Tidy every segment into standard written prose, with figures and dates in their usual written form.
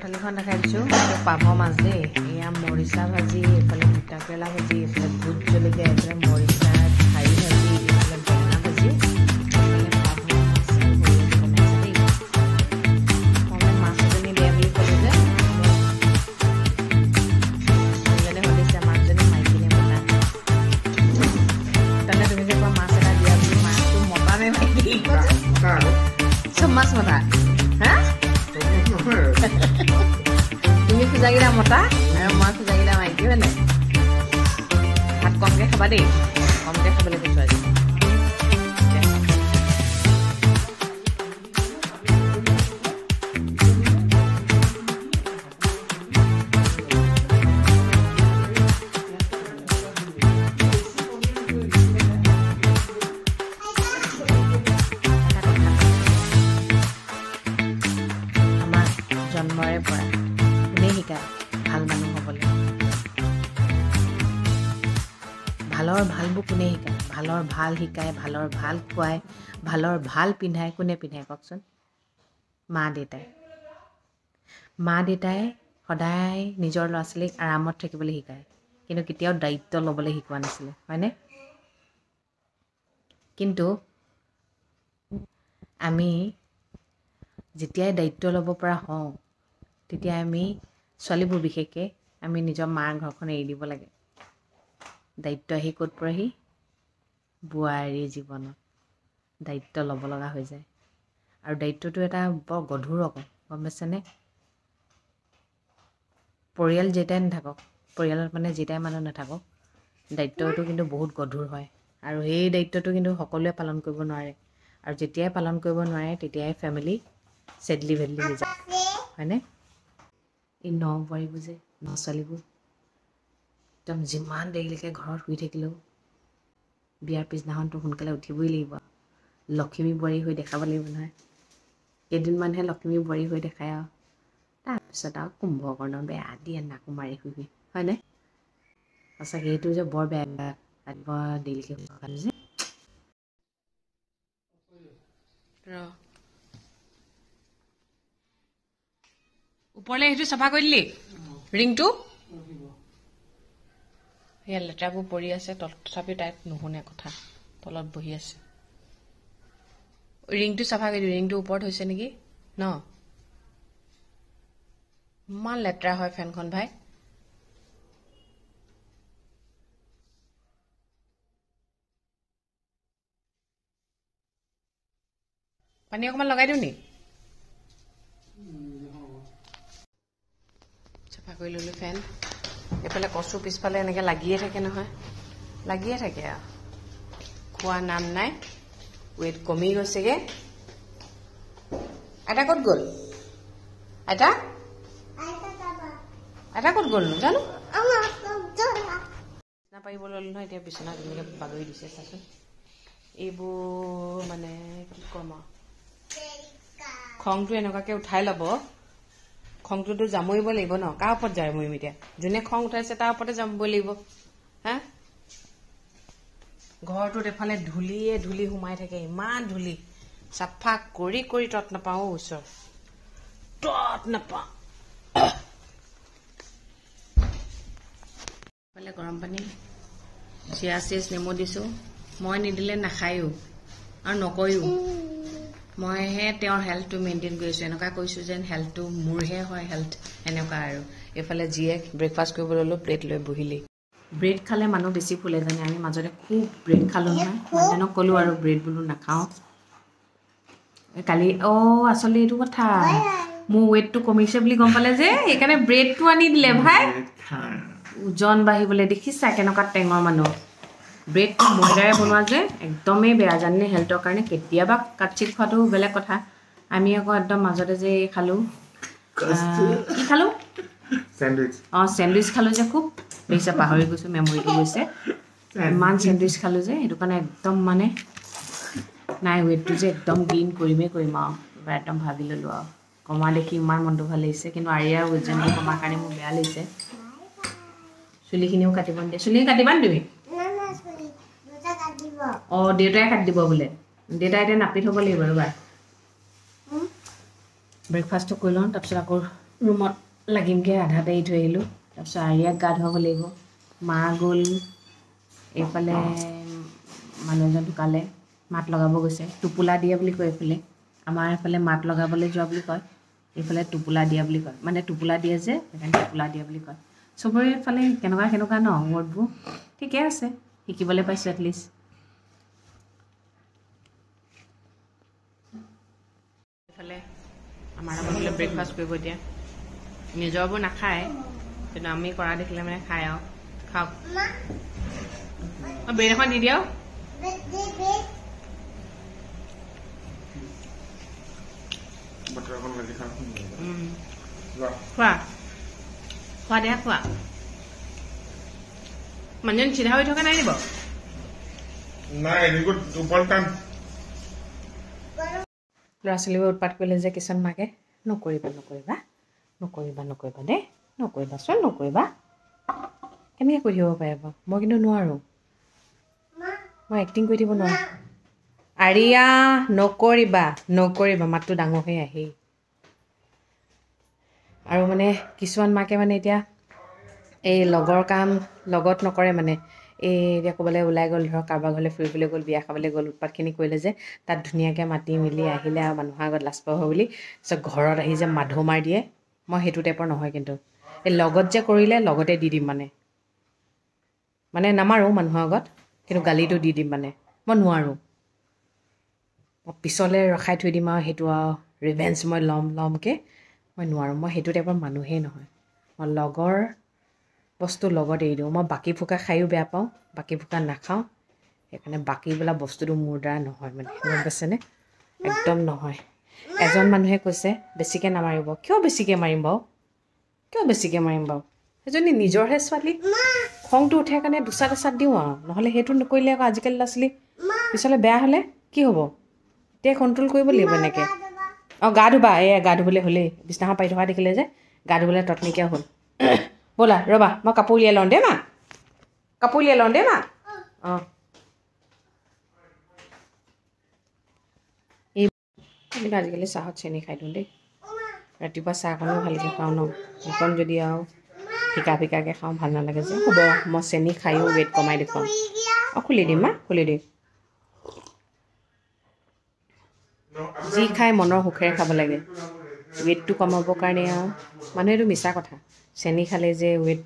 থালিখন দেখাই দিছোঁ পাভ মাছ দেই এয়া মৰিচা ভাজি এইফালে তিতা কেৰেলা ভাজি এইফালে ভোট জলকীয়া এইফালে মৰিচা ঠাৰি ভাজি এইফালে বেঙেনা ভাজি এইফালে পাভ মাছ বনাইছে দেই মই মাছ এজনী দিয়া বুলি ক'লো যে মানুহজনে সুধিছে মাছজনী মাইকীনে মতা তাৰমানে তুমি যে কোৱা মাছ এটা দিয়া বুলি মাছটো মতা নে মাইকী চব মাছ মতা হা তুমি খোজাগিলা মতা আৰু মই খোজাগিলা মাইকী মানে ভাত কমকৈ খাবা দেই কমকৈ খাবলৈ কৈছোঁ আজি জন্মৰে পৰা কোনে শিকায় ভাল মানুহ হ'বলৈ ভালৰ ভালবোৰ কোনে শিকায় ভালৰ ভাল শিকায় ভালৰ ভাল খুৱায় ভালৰ ভাল পিন্ধায় কোনে পিন্ধায় কওকচোন মা দেউতাই সদায় নিজৰ ল'ৰা ছোৱালীক আৰামত থাকিবলৈ শিকায় কিন্তু কেতিয়াও দায়িত্ব ল'বলৈ শিকোৱা নাছিলে হয়নে কিন্তু আমি যেতিয়াই দায়িত্ব ল'ব পৰা হওঁ তেতিয়া আমি ছোৱালীবোৰ বিশেষকৈ আমি নিজৰ মাৰ ঘৰখন এৰি দিব লাগে দায়িত্ব আহি ক'ত পৰেহি বোৱাৰী জীৱনত দায়িত্ব ল'ব লগা হৈ যায় আৰু দায়িত্বটো এটা বৰ গধুৰ ৰকম গম পাইছেনে পৰিয়াল যেইটাই নাথাকক পৰিয়ালত মানে যেইটাই মানুহ নাথাকক দায়িত্বটো কিন্তু বহুত গধুৰ হয় আৰু সেই দায়িত্বটো কিন্তু সকলোৱে পালন কৰিব নোৱাৰে আৰু যেতিয়াই পালন কৰিব নোৱাৰে তেতিয়াই ফেমিলি চেডলি ভেডলি হৈ যায় হয়নে এই বোৱাৰীবোৰ যে ছোৱালীবোৰ একদম যিমান দেৰিলৈকে ঘৰত শুই থাকিলেও বিয়াৰ পিছদিনাখনতো সোনকালে উঠিবই লাগিব লখিমী বোৱাৰী হৈ দেখাব লাগিব নহয় কেইদিনমানহে লখিমী বোৱাৰী হৈ দেখায় আৰু তাৰপিছত আৰু কুম্ভকৰ্ণ বেয়া দিয়ে নাকো মাৰি শুই হয়নে সঁচাকৈ সেইটো যে বৰ বেয়া ৰাতিপুৱা দেৰিলৈকে শুই যে ওপৰলৈ সেইটো চাফা কৰি দিলি ৰিংটো সেয়া লেতেৰাবোৰ পৰি আছে তথাপিও তাইক নুশুনে কথা তলত বহি আছে ৰিংটো চাফা কৰি দিবি ৰিংটো ওপৰত হৈছে নেকি ন ইমান লেতেৰা হয় ফেনখন ভাই পানী অকণমান লগাই দিওঁ নি চাফা কৰি ল'লোঁ ফেন এইফালে কচু পিছফালে এনেকৈ লাগিয়ে থাকে নহয় লাগিয়ে থাকে আৰু খোৱা নাম নাই ৱেইট কমি গৈছেগৈ আইতা ক'ত গ'ল আইতা ক'ত গ'লনো জানো বিচনা পাৰিব ল'লোঁ নহয় এতিয়া বিচনা তেনেকৈ বাগৰি দিছে চাচোন এইবোৰ মানে কি ক'ম আৰু খংটো এনেকুৱাকৈ উঠাই ল'ব খংটোতো জামুৰিব লাগিব ন কাৰ ওপৰত জামুৰিম এতিয়া যোনে খং উঠাইছে তাৰ ওপৰতে জামুৰিব লাগিব হা ঘৰটোত এফালে ধূলিয়ে ধূলি সোমাই থাকে ইমান ধূলি চাফা কৰি কৰি তত নাপাওঁ ওচৰ তত নাপাওঁ এফালে গৰম পানী চিয়া চিজ নেমু দিছোঁ মই নিদিলে নাখায়ো আৰু নকয়ো মইহে তেওঁৰ হেল্থটো মেইনটেইন কৰিছোঁ এনেকুৱা কৈছোঁ যেন হেল্থটো মোৰহে হয় হেল্থ এনেকুৱা আৰু এইফালে জীয়েক ব্ৰেকফাষ্ট কৰিব ল'লোঁ প্লেট লৈ বহিলেই ব্ৰেড খালে মানুহ বেছি ফুলে জানে আমি মাজতে খুব ব্ৰেড খালোঁ নহয় মানুহজনক ক'লোঁ আৰু ব্ৰেড বোলো নাখাওঁ কালি আচলতে এইটো কথা মোৰ ৱেইটটো কমিছে বুলি গম পালে যে সেইকাৰণে ব্ৰেডটো আনি দিলে ভাই ওজন বাঢ়িবলৈ দেখিছা কেনেকুৱা টেঙৰ মানুহ ব্ৰেডটো ময়দাৰে বনোৱা যে একদমেই বেয়া জানে হেল্থৰ কাৰণে কেতিয়াবা কাটচিট খোৱাটো বেলেগ কথা আমি আকৌ একদম মাজতে যে খালোঁ কি খালোঁ চেণ্ডউইচ খালোঁ যে খুব দেখিছে পাহৰি গৈছোঁ মেমৰিটো গৈছে ইমান চেণ্ডউইচ খালোঁ যে সেইটো কাৰণে একদম মানে নাই ৱেইটটো যে একদম গেইন কৰিমেই কৰিম আৰু এবাৰ একদম ভাবি ল'লোঁ আৰু কমা দেখি ইমান মনটো ভাল লাগিছে কিন্তু আৰিয়াৰ ওজনটো কমাৰ কাৰণে মোৰ বেয়া লাগিছে চুলিখিনিও কাটিব নিদিয়ে চুলি কাটিবা নি তুমি দেউতাই কাটি দিব বোলে দেউতাই এতিয়া নাপি থ'ব লাগিব ৰ'বা ব্ৰেকফাষ্টটো কৰি লওঁ তাৰপিছত আকৌ ৰুমত লাগিমকৈ আধাতে এৰি থৈ আহিলোঁ তাৰপিছত আৰিয়াক গা ধুৱাব লাগিব মা গ'ল এইফালে মানুহ এজন ঢুকালে মাত লগাব গৈছে টোপোলা দিয়ে বুলি কয় এইফালে আমাৰ এইফালে মাত লগাবলৈ যোৱা বুলি কয় এইফালে টোপোলা দিয়া বুলি কয় মানে টোপোলা দিয়ে যে সেইকাৰণে টোপোলা দিয়া বুলি কয় চবৰে এইফালে কেনেকুৱা ন ৱৰ্ডবোৰ ঠিকে আছে শিকিবলৈ পাইছোঁ এটলিষ্ট এইফালে আমাৰ লগত ব্ৰেকফাষ্ট কৰিব এতিয়া নিজৰবোৰ নাখায় কিন্তু আমি কৰা দেখিলে মানে খায় আৰু খাওক ব্ৰেড এখন দি দিয়ক খোৱা খোৱা দিয়া খোৱা মানুহজন চিধা হৈ থকা নাই নিব ল'ৰা ছোৱালীবোৰ উৎপাত কৰিলে যে কিছুমান মাকে নকৰিবা দেই নকৰিবাচোন নকৰিবা কেনেকৈ কৰি থাকিব পাৰে বাৰু মই কিন্তু নোৱাৰোঁ মই এক্টিং কৰি থাকিব নোৱাৰোঁ আৰিয়া নকৰিবা মাতটো ডাঙৰ হৈ আহেই আৰু মানে কিছুমান মাকে মানে এতিয়া এই লগৰ কাম লগত নকৰে মানে এই এতিয়া ক'ৰবালৈ ওলাই গ'ল ধৰক কাৰোবাৰ ঘৰলৈ ফুৰিবলৈ গ'ল বিয়া খাবলৈ গ'ল উৎপাতখিনি কৰিলে যে তাত ধুনীয়াকৈ মাতি মেলি আহিলে আৰু মানুহৰ আগত লাজ পাব বুলি তাৰপিছত ঘৰত আহি যে মাধো মাৰ দিয়ে মই সেইটো টাইপৰ নহয় কিন্তু এই লগত যে কৰিলে লগতে দি দিম মানে নামাৰোঁ মানুহৰ আগত কিন্তু গালিটো দি দিম মানে মই নোৱাৰোঁ মই পিছলৈ ৰখাই থৈ দিম আৰু সেইটো আৰু ৰিভেঞ্চ মই ল'মকৈ মই নোৱাৰোঁ মই সেইটো টাইপৰ মানুহেই নহয় মই লগৰ বস্তু লগত এৰি দিওঁ মই বাকী ফুকা খায়ো বেয়া পাওঁ বাকী ফুকা নাখাওঁ সেইকাৰণে বাকী বোলা বস্তুটো মোৰ দ্বাৰা নহয় মানে গম পাইছেনে একদম নহয় এজন মানুহে কৈছে বেছিকৈ নামাৰিব কিয় বেছিকৈ মাৰিম বাৰু সেইজনী নিজৰহে ছোৱালী খংটো উঠে কাৰণে দুচাট এচাট দিওঁ আৰু নহ'লে সেইটো নকৰিলে আকৌ আজিকালি ল'ৰা ছোৱালী পিছলৈ বেয়া হ'লে কি হ'ব এতিয়া কণ্ট্ৰল কৰিব লাগিব এনেকৈ অঁ গা ধুবা গা ধুবলৈ হ'লেই বিছনাখন পাৰি থকা দেখিলে যে গা ধুবলৈ তৎনিকীয়া হ'ল ব'লা ৰ'বা মই কাপোৰ উলিয়াই লওঁ দেই মা অঁ কিন্তু আজিকালি চাহত চেনি খাই দিওঁ দেই ৰাতিপুৱা চাহকণো ভালকৈ খাওঁ ন সেইকণ যদি আৰু ফিকাকৈ খাওঁ ভাল নালাগে যে হ'ব মই চেনি খায়ো ৱেইট কমাই দেখুৱাম অঁ খুলি দিম যি খাই মনৰ সুখেৰে খাব লাগে ৱেইটটো কমাবৰ কাৰণে আৰু মানুহেতো মিছা কথা চেনি খালে যে ৱেইট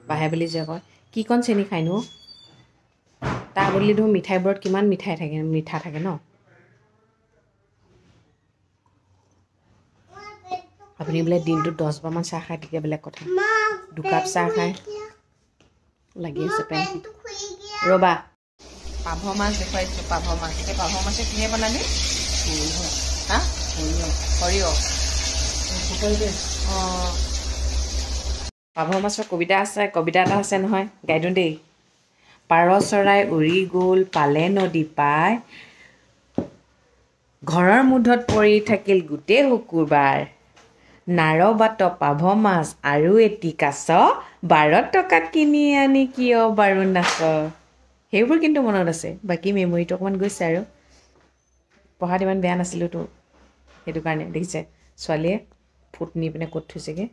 বাঢ়ে বুলি যে কয় কি কণ চেনি খায়নো তাৰ বদলি দেখোন মিঠাইবোৰত কিমান মিঠা থাকে ন আপুনি বোলে দিনটোত 10 বাৰমান চাহ খায় তেতিয়া বেলেগ কথা 2 কাপ চাহ খায় লাগি আছে পেণ্ট ৰ'বা পাভ মাছ দেখুৱাইছোঁ পাভ মাছ এতিয়া পাভ মাছে কিনে বনালি হা সৰিয়হ অঁ পাভ মাছৰ কবিতা এটা আছে নহয় গাই দিওঁ দেই পাৰ চৰাই উৰি গ'ল পালে নদী পাই ঘৰৰ মুধত পৰি থাকিল গোটেই শুকুৰবাৰ নাৰ বাট পাভ মাছ আৰু এটি কাছ 12 টকাত কিনি আনি কিয় বাৰু নাচ সেইবোৰ কিন্তু মনত আছে বাকী মেমৰিটো অকণমান গৈছে আৰু পঢ়াত ইমান বেয়া নাছিলোঁতো সেইটো কাৰণে দেখিছে ছোৱালীয়ে ফুট নি পিনে ক'ত থৈছেগৈ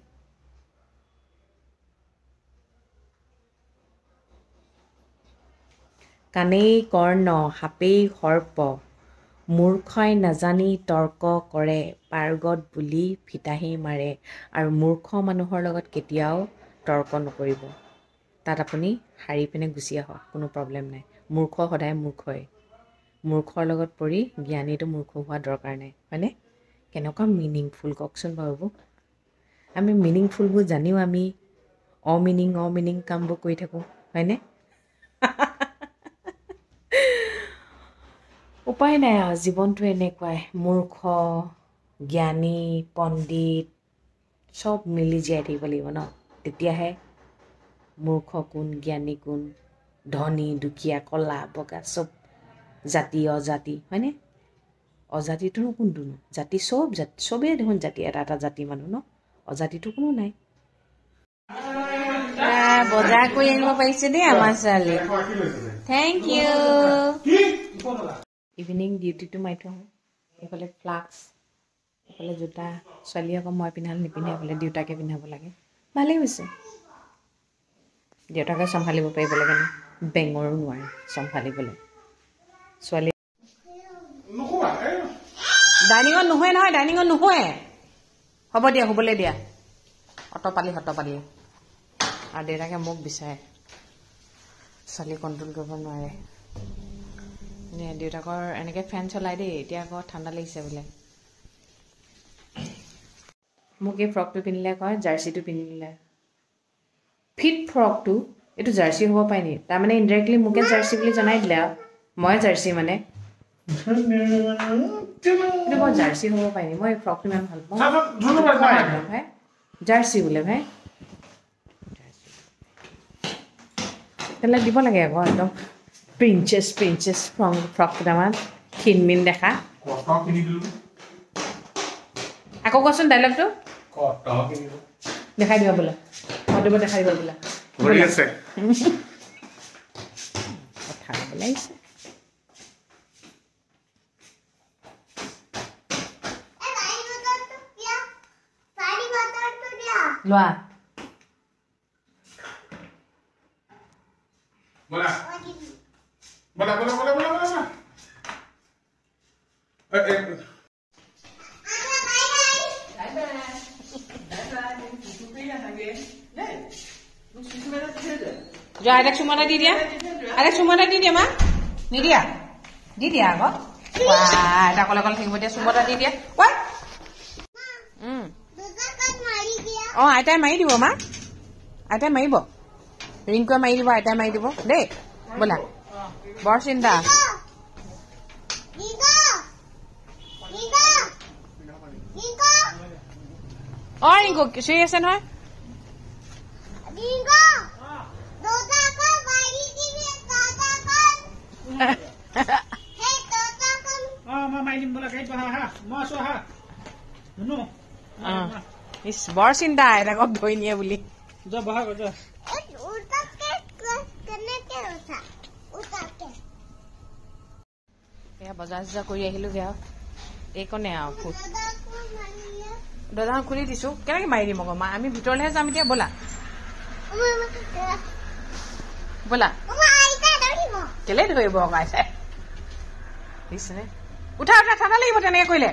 কাণেই কৰ্ণ সাপেই সৰ্প মূৰ্খই নাজানি তৰ্ক কৰে পাৰ্গত বুলি ফিতাহি মাৰে আৰু মূৰ্খ মানুহৰ লগত কেতিয়াও তৰ্ক নকৰিব তাত আপুনি সাৰি পিনে গুচি আহক কোনো প্ৰব্লেম নাই মূৰ্খ সদায় মূৰ্খৰ লগত পৰি জ্ঞানীটো মূৰ্খ হোৱা দৰকাৰ নাই হয়নে কেনেকুৱা মিনিংফুল কওকচোন বাৰু আমি মিনিংফুলবোৰ জানিও আমি অমিনিং কামবোৰ কৰি থাকোঁ হয়নে উপায় নাই আৰু জীৱনটো এনেকুৱাই মূৰ্খ জ্ঞানী পণ্ডিত চব মিলি জীয়াই থাকিব লাগিব ন তেতিয়াহে মূৰ্খ কোন জ্ঞানী কোন ধনী দুখীয়া ক'লা বগা চব জাতি অজাতি হয়নে অজাতিটোনো কোনটোনো জাতি চবেই দেখোন জাতি এটা জাতি মানুহ ন অজাতিটো কোনো নাই বজাৰ কৰি আনিব পাৰিছে দেই আমাৰ ছোৱালী থেংক ইউ ইভিনিং ডিউটিটো মাৰি থোৱা হয় এইফালে ফ্লাক্স এইফালে জোতা ছোৱালী আকৌ মই পিন্ধালে নিপিন্ধে বোলে দেউতাকে পিন্ধাব লাগে ভালেই হৈছে দেউতাকে চম্ভালিব পাৰিব লাগে ন বেঙৰো নোৱাৰে চম্ভালিবলৈ ছোৱালী ডাইনিঙত নুশুৱে নহয় ডাইনিঙত নুশুৱে হ'ব দিয়া শুবলৈ দিয়া অটপালি আৰু দেউতাকে মোক বিচাৰে ছোৱালী কণ্ট্ৰল কৰিব নোৱাৰে দেউতাকৰ এনেকৈ ফেন চলাই দেই এতিয়া আকৌ ঠাণ্ডা লাগিছে বোলে মোক এই ফ্ৰকটো পিন্ধিলে কয় জাৰ্চিটো পিন্ধিলে ফিট ফ্ৰকটো এইটো জাৰ্চি হ'ব পাৰে নি তাৰমানে ইনডাইৰেক্টলি মোকে জাৰ্চি বুলি জনাই দিলে আৰু মই জাৰ্চি মানে এইটো মই জাৰ্চি হ'ব পাৰে নি মই এই ফ্ৰকটো ইমান ভাল পাওঁ ভাই জাৰ্চি বোলে ভাই তেতিয়াহ'লে দিব লাগে আকৌ একদম প্ৰিঞ্চেছ ফ্ৰক কেইটামান ক্ষীণমিন দেখা আকৌ কোৱাচোন ডাইলগটো দেখাই দিবা বোলে মধুব দেখাই দিবা বোলে কথা ক'বলৈ আহিছে লোৱা Jo, adak cuma ada di dia? Adak cuma ada di dia, Ma? Ni dia? Di dia kok? Wah, ada kalau sing dia semua ada di dia. Wah. Oh, ada mai di bo, Ma? Ada mai bo. Ringko mai di bo, ada mai di bo. Dek. Bola. Borsinda. Oh, Ringko, serius kan, Ma? বৰ চিন্তা এটাক ধৰি নিয়ে বুলি বজাৰ চজাৰ কৰি আহিলোগে আৰু এইকণে আৰু দৰ্জাখন খুলি দিছো কেনেকে মাৰি দিম আকৌ মা আমি ভিতৰলৈহে যাম এতিয়া ব'লা ব'লা কেলে ধৰিব কাইছে দিছেনে উঠা ঠাণ্ডা লাগিব তেনেকে কৰিলে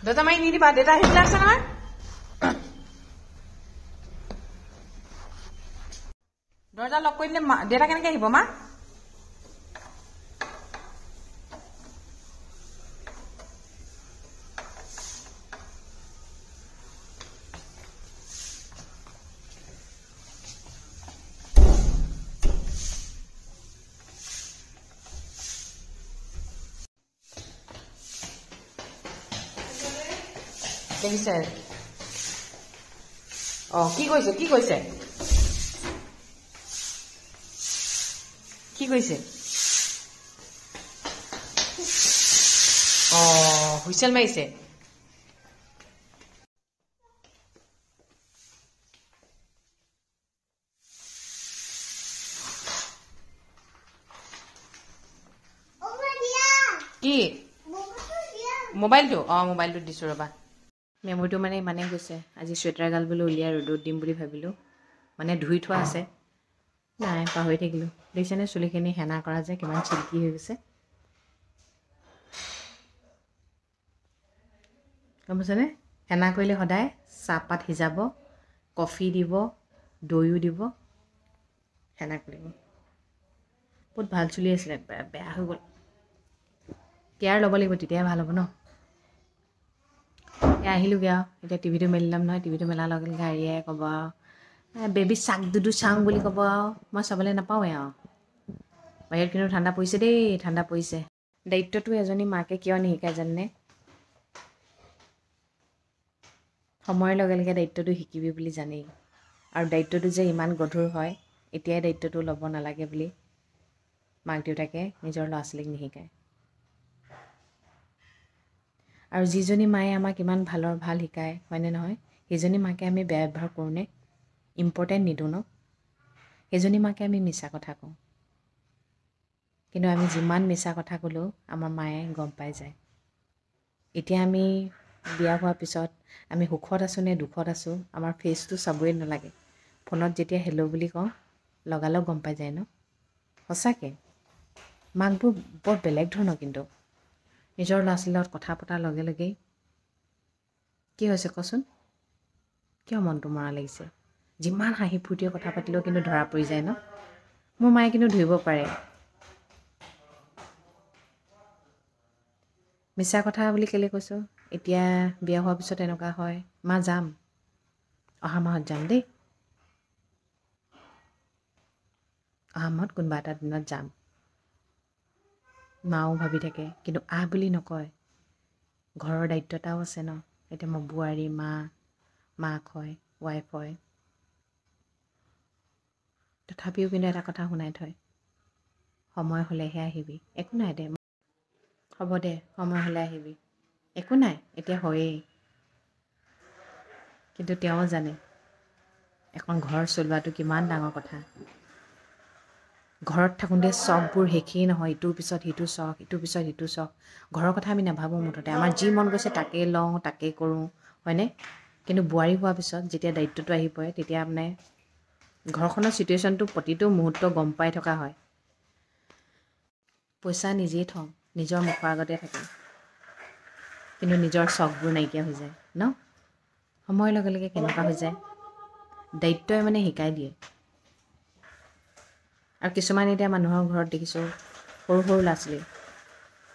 দৰ্জা মাৰি নিদিবা দেউতা আহিবলৈ আছে নহয় দৰ্জা লক কৰি দিলে দেউতা কেনেকে আহিব মা দেখিছে অ কি কৈছে কি কৈছে কি কৈছে অ হুইচেল মাৰিছে কি মোবাইলটো অ মোবাইলটো দিছো ৰবা মেমৰিটো মানে ইমানেই গৈছে আজি চুৱেটাৰ গাল বোলো উলিয়াই ৰ'দত দিম বুলি ভাবিলোঁ মানে ধুই থোৱা আছে নাই পাহৰি থাকিলোঁ দেখিছেনে চুলিখিনি হেনা কৰা যে কিমান চিল্কি হৈ গৈছে গম পাইছেনে হেনা কৰিলে সদায় চাহপাত সিজাব কফি দিব দৈও দিব হেনা কৰিব বহুত ভাল চুলি আছিলে বেয়া হৈ গ'ল কেয়াৰ ল'ব লাগিব তেতিয়াহে ভাল হ'ব ন আহিলোগৈ আৰু এতিয়া টিভিটো মেলিলাম নহয় টিভিটো মেলাৰ লগে লগে আৰিয়াই ক'ব আৰু বেবী চাক দুদু চাওঁ বুলি ক'ব আৰু মই চাবলৈ নাপাওঁৱে আৰু বাহিৰত কিন্তু ঠাণ্ডা পৰিছে দেই ঠাণ্ডা পৰিছে দায়িত্বটো এজনী মাকে কিয় নিশিকায় জানেনে সময়ৰ লগে লগে দায়িত্বটো শিকিবি বুলি জানেই আৰু দায়িত্বটো যে ইমান গধুৰ হয় এতিয়াই দায়িত্বটো ল'ব নালাগে বুলি মাক দেউতাকে নিজৰ ল'ৰা ছোৱালীক নিশিকায় আৰু যিজনী মায়ে আমাক ইমান ভাল শিকায় হয়নে নহয় সেইজনী মাকে আমি বেয়া ব্যৱহাৰ কৰোঁনে ইম্পৰ্টেণ্ট নিদিওঁ ন সেইজনী মাকে আমি মিছা কথা কওঁ কিন্তু আমি যিমান মিছা কথা ক'লেও আমাৰ মায়ে গম পাই যায়। এতিয়া আমি বিয়া হোৱাৰ পিছত আমি সুখত আছোঁ নে দুখত আছোঁ আমাৰ ফেচটো চাবই নালাগে। ফোনত যেতিয়া হেল্ল' বুলি কওঁ লগালগ গম পাই যায় ন। সঁচাকৈ মাকবোৰ বৰ বেলেগ ধৰণৰ কিন্তু নিজৰ ল'ৰা ছোৱালীৰ লগত কথা পতাৰ লগে লগেই কি হৈছে কচোন, কিয় মনটো মৰা লাগিছে, যিমান হাঁহি ফূৰ্তিৰে কথা পাতিলেও কিন্তু ধৰা পৰি যায় ন। মোৰ মায়ে কিন্তু ধৰিব পাৰে। মিছা কথা বুলি কেলৈ কৈছোঁ, এতিয়া বিয়া হোৱাৰ পিছত এনেকুৱা হয়, মা যাম, অহা মাহত যাম দেই, অহা মাহত কোনোবা এটা দিনত যাম। মাও ভাবি থাকে কিন্তু আহ বুলি নকয়, ঘৰৰ দায়িত্ব এটাও আছে ন। এতিয়া মই বোৱাৰী, মাক হয়, ৱাইফ হয়, তথাপিও কিন্তু এটা কথা শুনাই থয়, সময় হ'লেহে আহিবি, একো নাই দে, হ'ব দে, সময় হ'লে আহিবি, একো নাই এতিয়া হয়েই। কিন্তু তেওঁ জানে এখন ঘৰ চলোৱাটো কিমান ডাঙৰ কথা। ঘৰত থাকোঁতে চখবোৰ শেষেই নহয়, ইটোৰ পিছত সিটো চখ, ইটোৰ পিছত সিটো চখ। ঘৰৰ কথা আমি নাভাবোঁ মুঠতে, আমাৰ যি মন গৈছে তাকেই লওঁ, তাকেই কৰোঁ, হয়নে? কিন্তু বোৱাৰী হোৱাৰ পিছত যেতিয়া দায়িত্বটো আহি পৰে তেতিয়া মানে ঘৰখনৰ চিটুৱেশ্যনটো প্ৰতিটো মুহূৰ্ত গম পাই থকা হয়। পইচা নিজেই থওঁ, নিজৰ মুখৰ আগতে থাকে, কিন্তু নিজৰ চখবোৰ নাইকিয়া হৈ যায় ন। সময়ৰ লগে লগে কেনেকুৱা হৈ যায়, দায়িত্বই মানে শিকাই দিয়ে। আৰু কিছুমান এতিয়া মানুহৰ ঘৰত দেখিছোঁ সৰু সৰু ল'ৰা ছোৱালী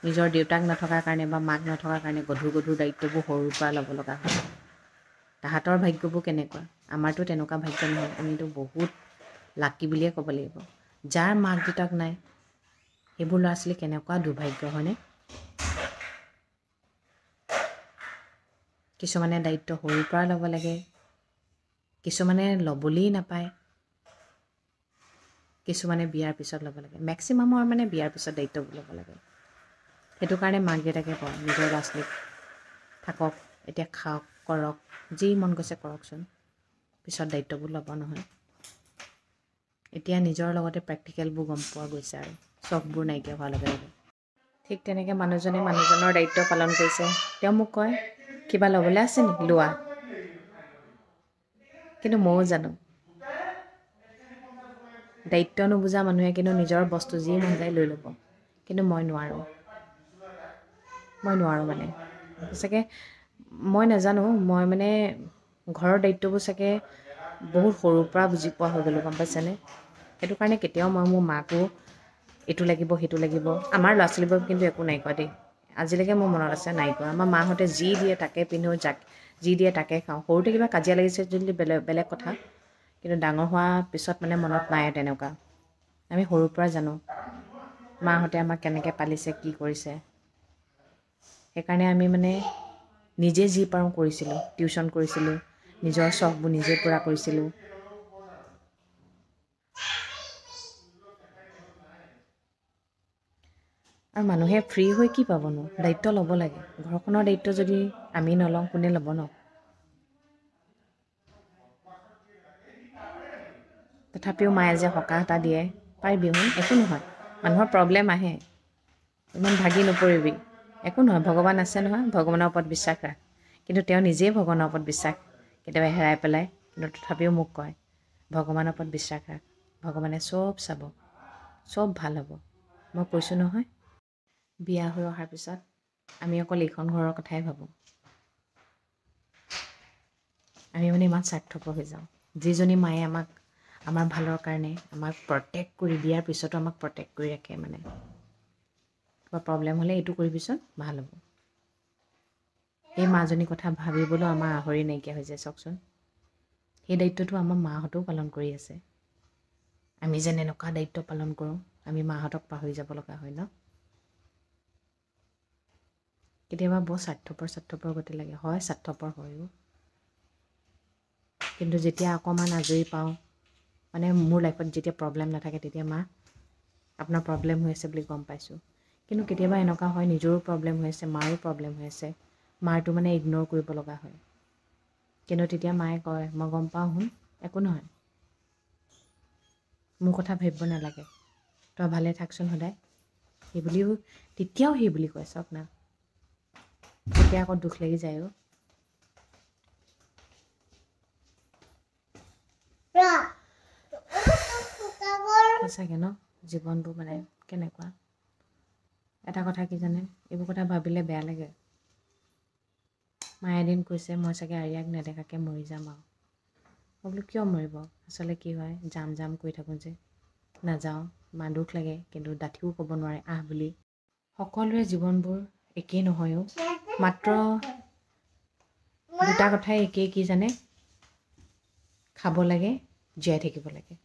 নিজৰ দেউতাক নথকাৰ কাৰণে বা মাক নথকাৰ কাৰণে গধুৰ গধুৰ দায়িত্ববোৰ সৰুৰ পৰা ল'ব লগা হয়। তাহাঁতৰ ভাগ্যবোৰ কেনেকুৱা, আমাৰতো তেনেকুৱা ভাগ্য নহয়, আমিতো বহুত লাকি বুলিয়ে ক'ব লাগিব। যাৰ মাক দেউতাক নাই সেইবোৰ ল'ৰা ছোৱালী কেনেকুৱা দুৰ্ভাগ্য, হয়নে? কিছুমানে দায়িত্ব সৰুৰ পৰা ল'ব লাগে, কিছুমানে ল'বলৈই নাপায়, কিছুমানে বিয়াৰ পিছত ল'ব লাগে, মেক্সিমামৰ মানে বিয়াৰ পিছত দায়িত্ববোৰ ল'ব লাগে। সেইটো কাৰণে মাক দেউতাকে কয় নিজৰ ল'ৰা ছোৱালীক থাকক, এতিয়া খাওক, কৰক, যি মন গৈছে কৰকচোন, পিছত দায়িত্ববোৰ ল'ব নহয়। এতিয়া নিজৰ লগতে প্ৰেক্টিকেলবোৰ গম পোৱা গৈছে আৰু চখবোৰ নাইকিয়া হোৱাৰ লগে লগে। ঠিক তেনেকৈ মানুহজনে মানুহজনৰ দায়িত্ব পালন কৰিছে। তেওঁ মোক কয় কিবা ল'বলৈ আছে নেকি, লোৱা। কিন্তু ময়ো জানো দায়িত্ব নুবুজা মানুহে কিন্তু নিজৰ বস্তু যি মন যায় লৈ ল'ব, কিন্তু মই নোৱাৰোঁ মানে সঁচাকৈ মই নাজানো, মই মানে ঘৰৰ দায়িত্ববোৰ চাগে বহুত সৰুৰ পৰা বুজি পোৱা হৈ গ'লোঁ, গম পাইছেনে? সেইটো কাৰণে কেতিয়াও মই মোৰ মাকো এইটো লাগিব সেইটো লাগিব, আমাৰ ল'ৰা ছোৱালীবোৰক কিন্তু একো নাই কোৱা দেই, আজিলৈকে মোৰ মনত আছে নাই কোৱা। আমাৰ মাহঁতে যি দিয়ে তাকে পিন্ধো, যি দিয়ে তাকে খাওঁ। সৰুতে কিবা কাজিয়া লাগিছে যদি বেলেগ কথা, কিন্তু ডাঙৰ হোৱাৰ পিছত মানে মনত নাই তেনেকুৱা। আমি সৰুৰ পৰা জানো মাহঁতে আমাক কেনেকৈ পালিছে, কি কৰিছে। সেইকাৰণে আমি মানে নিজে যি পাৰোঁ কৰিছিলোঁ, টিউশ্যন কৰিছিলোঁ, নিজৰ চখবোৰ নিজে পূৰা কৰিছিলোঁ। আৰু মানুহে ফ্ৰী হৈ কি পাবনো, দায়িত্ব ল'ব লাগে। ঘৰখনৰ দায়িত্ব যদি আমি নলওঁ কোনে ল'ব ন। তথাপিও মায়ে যে সকাহ এটা দিয়ে, পাৰিবি শুন, একো নহয়, মানুহৰ প্ৰব্লেম আহে, ইমান ভাগি নপৰিবি, একো নহয়, ভগৱান আছে নহয়, ভগৱানৰ ওপৰত বিশ্বাস ৰাখ। কিন্তু তেওঁ নিজেই ভগৱানৰ ওপৰত বিশ্বাস কেতিয়াবা হেৰাই পেলায়, কিন্তু তথাপিও মোক কয় ভগৱানৰ ওপৰত বিশ্বাস ৰাখ, ভগৱানে চব চাব, চব ভাল হ'ব। মই কৈছোঁ নহয়, বিয়া হৈ অহাৰ পিছত আমি অকল এইখন ঘৰৰ কথাই ভাবোঁ। আমি মানে ইমান স্বাৰ্থপৰ হৈ যাওঁ। যিজনী মায়ে আমাক আমাৰ ভালৰ কাৰণে আমাক প্ৰটেক্ট কৰি, বিয়াৰ পিছতো আমাক প্ৰটেক্ট কৰি ৰাখে, মানে কিবা প্ৰব্লেম হ'লে এইটো কৰিবিচোন ভাল হ'ব, সেই মাজনীৰ কথা ভাবিবলৈও আমাৰ আহৰি নাইকিয়া হৈ যায় চাওকচোন। সেই দায়িত্বটো আমাৰ মাহঁতেও পালন কৰি আছে। আমি যেন এনেকুৱা দায়িত্ব পালন কৰোঁ, আমি মাহঁতক পাহৰি যাব লগা হয় ন। কেতিয়াবা বৰ স্বাৰ্থপৰ গতি লাগে, হয় স্বাৰ্থপৰ হয়ো, কিন্তু যেতিয়া অকণমান আজৰি পাওঁ, মানে মোৰ লাইফত যেতিয়া প্ৰব্লেম নাথাকে তেতিয়া মা আপোনাৰ প্ৰব্লেম হৈ আছে বুলি গম পাইছোঁ। কিন্তু কেতিয়াবা এনেকুৱা হয় নিজৰো প্ৰব্লেম হৈ আছে, মাৰো প্ৰব্লেম হৈ আছে, মাৰটো মানে ইগন'ৰ কৰিব লগা হয়। কিন্তু তেতিয়া মায়ে কয় মই গম পাওঁ শুন, একো নহয়, মোৰ কথা ভাবিব নালাগে, তই ভালে থাকচোন সদায়, সেই বুলিও তেতিয়াও সেই বুলি কয় চাওক না তেতিয়া আকৌ দুখ লাগি যায় সঁচাকৈ ন জীৱনবোৰ মানে কেনেকুৱা এটা কথা কি জানে এইবোৰ কথা ভাবিলে বেয়া লাগে মায়ে এদিন কৈছে মই চাগে আৰিয়াক নেদেখাকৈ মৰি যাম আৰু মই বোলো কিয় মৰিব আচলতে কি হয় জাম কৰি থাকোঁ যে নাযাওঁ মা দুখ লাগে কিন্তু ডাঠিও ক'ব নোৱাৰে আহ বুলি সকলোৰে জীৱনবোৰ একেই নহয়ও মাত্ৰ দুটা কথাই একেই কি জানে খাব লাগে জীয়াই থাকিব লাগে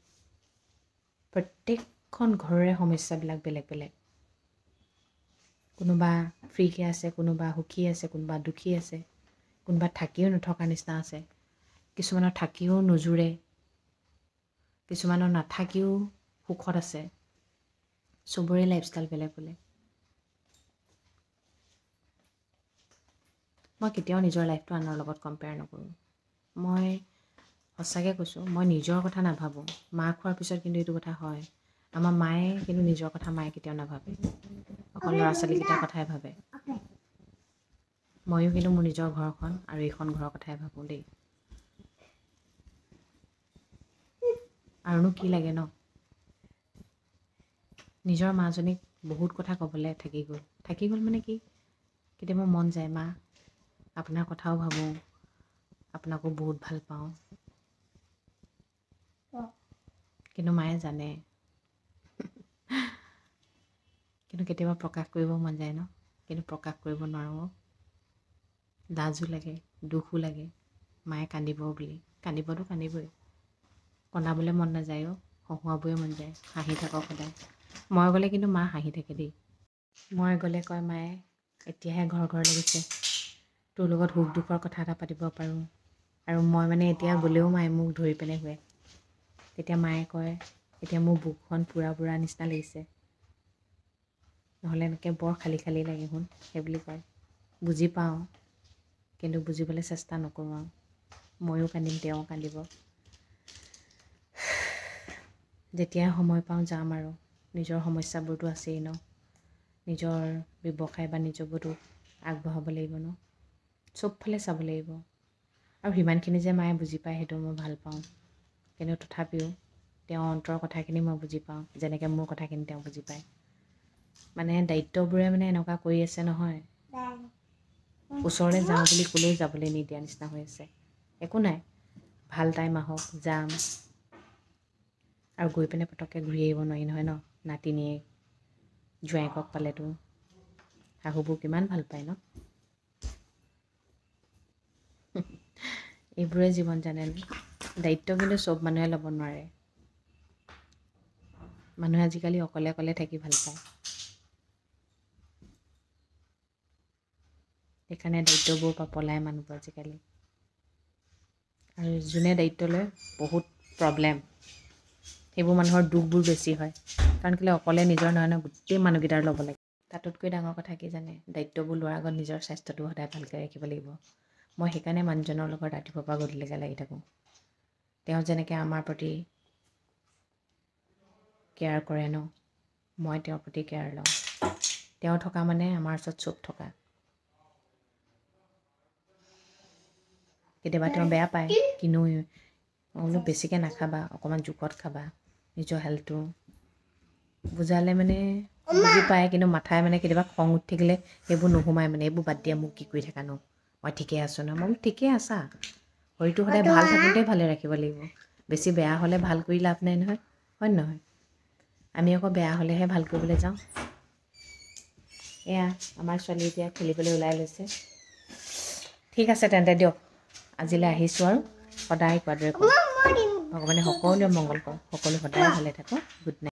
প্ৰত্যেকখন ঘৰৰে সমস্যাবিলাক বেলেগ বেলেগ কোনোবা ফ্ৰীকৈ আছে কোনোবা সুখী আছে কোনোবা দুখী আছে কোনোবা থাকিও নথকাৰ নিচিনা আছে কিছুমানৰ থাকিও নোজোৰে কিছুমানৰ নাথাকিও সুখত আছে চবৰে লাইফষ্টাইল বেলেগ বেলেগ মই কেতিয়াও নিজৰ লাইফটো আনৰ লগত কম্পেয়াৰ নকৰোঁ মই সঁচাকৈ কৈছোঁ মই নিজৰ কথা নাভাবোঁ মা খোৱাৰ পিছত কিন্তু এইটো কথা হয় আমাৰ মায়ে কিন্তু নিজৰ কথা মায়ে কেতিয়াও নাভাবে অকল ল'ৰা ছোৱালীকেইটাৰ কথাই ভাবে ময়ো কিন্তু মোৰ নিজৰ ঘৰখন আৰু এইখন ঘৰৰ কথাই ভাবোঁ দেই আৰুনো কি লাগে ন নিজৰ মাজনীক বহুত কথা ক'বলৈ থাকি গ'ল মানে কি কেতিয়াবা মন যায় মা আপোনাৰ কথাও ভাবোঁ আপোনাকো বহুত ভাল পাওঁ কিন্তু মায়ে জানে কিন্তু কেতিয়াবা প্ৰকাশ কৰিব মন যায় ন কিন্তু প্ৰকাশ কৰিব নোৱাৰোঁ লাজো লাগে দুখো লাগে মায়ে কান্দিব বুলি কান্দিবতো কান্দিবই কন্দাবলৈ মন নাযায়ও হহুৱাবই মন যায় হাঁহি থাকক সদায় মই গ'লে কিন্তু মা হাঁহি থাকে দেই মই গ'লে কয় মায়ে এতিয়াহে ঘৰ লাগিছে তোৰ লগত সুখ দুখৰ কথা এটা পাতিব পাৰোঁ আৰু মই মানে এতিয়া গ'লেও মায়ে মোক ধৰি পিনে শুৱে তেতিয়া মায়ে কয় এতিয়া মোৰ বুকখন পুৰা নিচিনা লাগিছে নহ'লে এনেকৈ বৰ খালী লাগে শুন সেইবুলি কয় বুজি পাওঁ কিন্তু বুজিবলৈ চেষ্টা নকৰোঁ আৰু ময়ো কান্দিম তেওঁ কান্দিব যেতিয়া সময় পাওঁ যাম আৰু নিজৰ সমস্যাবোৰতো আছেই ন নিজৰ ব্যৱসায় বাণিজ্যবোৰতো আগবঢ়াব লাগিব ন চবফালে চাব লাগিব আৰু সিমানখিনি যে মায়ে বুজি পায় সেইটো মই ভাল পাওঁ কিন্তু তথাপিও তেওঁৰ অন্তৰৰ কথাখিনি মই বুজি পাওঁ যেনেকৈ মোৰ কথাখিনি তেওঁ বুজি পায় মানে দায়িত্ববোৰে মানে এনেকুৱা কৰি আছে নহয় ওচৰলৈ যাওঁ বুলি ক'লেও যাবলৈ নিদিয়া নিচিনা হৈ আছে একো নাই ভাল টাইম আহক যাম আৰু গৈ পিনে পটককৈ ঘূৰি আহিব নোৱাৰি নহয় ন নাতিনীয়ে জোঁৱায়েকক পালেতো শাহুবোৰ কিমান ভাল পায় ন এইবোৰে জীৱন জানেনে দায়িত্ব কিন্তু চব মানুহে ল'ব নোৱাৰে মানুহে আজিকালি অকলে থাকি ভাল পায় সেইকাৰণে দায়িত্ববোৰৰ পৰা পলায় মানুহবোৰ আজিকালি আৰু যোনে দায়িত্ব লয় বহুত প্ৰব্লেম সেইবোৰ মানুহৰ দুখবোৰ বেছি হয় কাৰণ কেলৈ অকলে নিজৰ নহয় গোটেই মানুহকেইটাৰ ল'ব লাগে তাতোতকৈ ডাঙৰ কথা কি জানে দায়িত্ববোৰ লোৱাৰ আগত নিজৰ স্বাস্থ্যটো সদায় ভালকৈ ৰাখিব লাগিব মই সেইকাৰণে মানুহজনৰ লগত ৰাতিপুৱাৰ পৰা গধূলিলৈকে লাগি থাকোঁ তেওঁ যেনেকৈ আমাৰ প্ৰতি কেয়াৰ কৰে ন মই তেওঁৰ প্ৰতি কেয়াৰ লওঁ তেওঁ থকা মানে আমাৰ ওচৰত চব থকা কেতিয়াবা তেওঁ বেয়া পায় কিন্তু মই বোলো বেছিকৈ নাখাবা অকণমান জোখত খাবা নিজৰ হেল্থটো বুজালে মানে বুজি পায় কিন্তু মাথাই মানে কেতিয়াবা খং উঠি থাকিলে সেইবোৰ নোসোমায় মানে এইবোৰ বাদ দিয়া মোক কি কৰি থাকা নো মই ঠিকে আছোঁ ন মই বোলো ঠিকে আছা শৰীৰটো সদায় ভাল থাকোঁতে ভালে ৰাখিব লাগিব বেছি বেয়া হ'লে ভাল কৰি লাভ নাই নহয় হয় নহয় আমি আকৌ বেয়া হ'লেহে ভাল কৰিবলৈ যাওঁ এয়া আমাৰ ছোৱালী এতিয়া খেলিবলৈ ওলাই লৈছে ঠিক আছে তেন্তে দিয়ক আজিলৈ আহিছোঁ আৰু সদায় কোৱাদৰে কৰোঁ ভগৱানে সকলোৱে মংগল কৰক সকলো সদায় ভালে থাকক গুড নাইট